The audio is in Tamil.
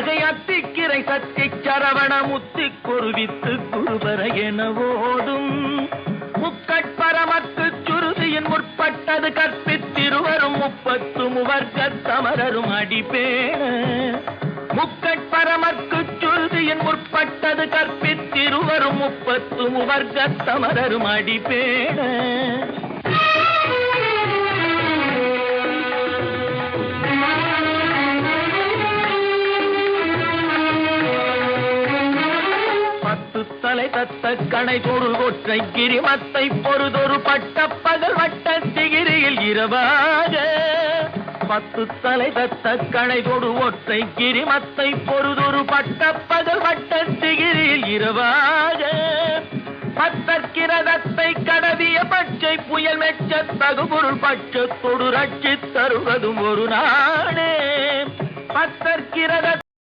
அகை அத்திக்கிரை சத்தி சரவண முத்தி குருவித்து குருபர என ஓடும் முக்கட்பரமக்கு சுருதியின் முற்பட்டது கற்பித்திருவரும் 30 முவர்க்க சமரரும் அடிப்பேண முக்கட்பரமற்கு சுருதியின் முற்பட்டது கற்பித்திருவரும் 30 முவர்க்க சமரரும் அடிப்பேண தலை தத்த கணை தொடு ஒற்றை கிரிமத்தை பொறுதொரு பட்ட பகல் வட்ட சிகிரியில் இரவாக 10 தலை தத்த கணை தொடு ஒற்றை கிரிமத்தை பொறுதொரு பட்ட பகல் வட்ட சிகிரியில் இரவாக பத்தற்கிரதத்தை கடவிய பச்சை புயல் மெச்ச தகுபொருள் பட்சத்தொடு ரட்சி தருவதும் ஒரு நாடே பத்தற்கிரத